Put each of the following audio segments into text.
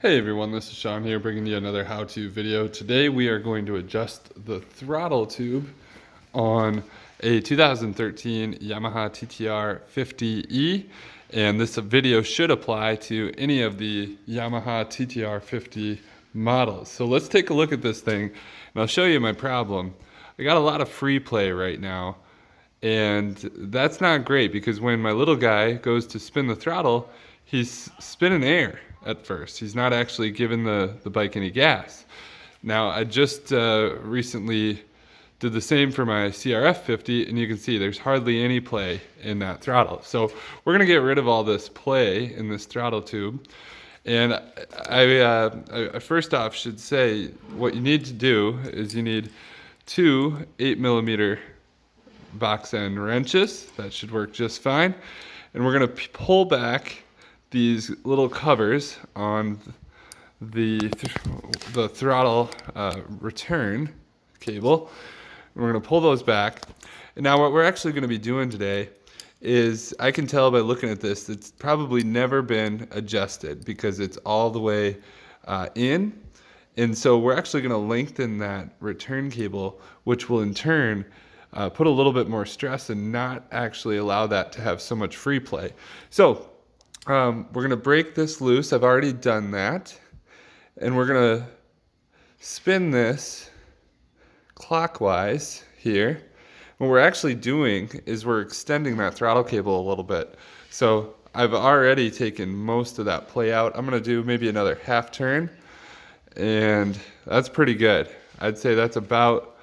Hey everyone, this is Sean here bringing you another how-to video. Today we are going to adjust the throttle tube on a 2013 Yamaha TT-R50E, and this video should apply to any of the Yamaha TT-R50 models. So let's take a look at this thing and I'll show you my problem. I got a lot of free play right now, and that's not great because when my little guy goes to spin the throttle, he's spinning air at first. He's not actually giving the bike any gas. Now, I just recently did the same for my CRF50, and you can see there's hardly any play in that throttle. So we're gonna get rid of all this play in this throttle tube. And I first off should say what you need to do is you need two 8mm box end wrenches. That should work just fine. And we're gonna pull back these little covers on the throttle return cable. We're going to pull those back. And now what we're actually going to be doing today is, I can tell by looking at this, it's probably never been adjusted because it's all the way in. And so we're actually going to lengthen that return cable, which will in turn put a little bit more stress and not actually allow that to have so much free play. So we're going to break this loose. I've already done that. And we're going to spin this clockwise here. What we're actually doing is we're extending that throttle cable a little bit. So I've already taken most of that play out. I'm going to do maybe another half turn. And that's pretty good. I'd say that's about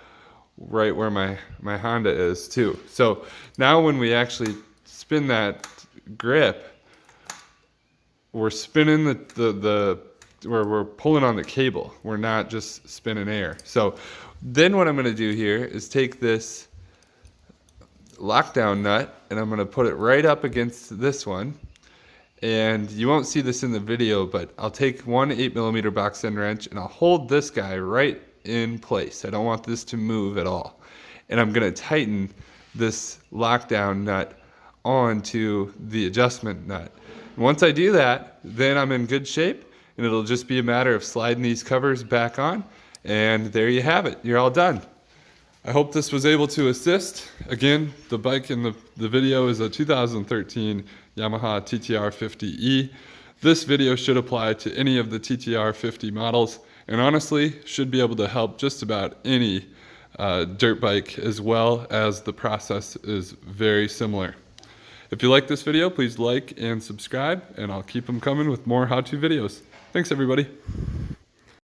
right where my Honda is too. So now when we actually spin that grip, we're spinning we're pulling on the cable. We're not just spinning air. So then what I'm going to do here is take this lockdown nut and I'm going to put it right up against this one. And you won't see this in the video, but I'll take one 8mm box end wrench and I'll hold this guy right in place. I don't want this to move at all. And I'm going to tighten this lockdown nut onto the adjustment nut. Once I do that, then I'm in good shape, and it'll just be a matter of sliding these covers back on, and there you have it. You're all done. I hope this was able to assist. Again, the bike in the video is a 2013 Yamaha TT-R50E. This video should apply to any of the TT-R50 models, and honestly, should be able to help just about any dirt bike, as well as the process is very similar. If you like this video, please like and subscribe, and I'll keep them coming with more how-to videos. Thanks, everybody.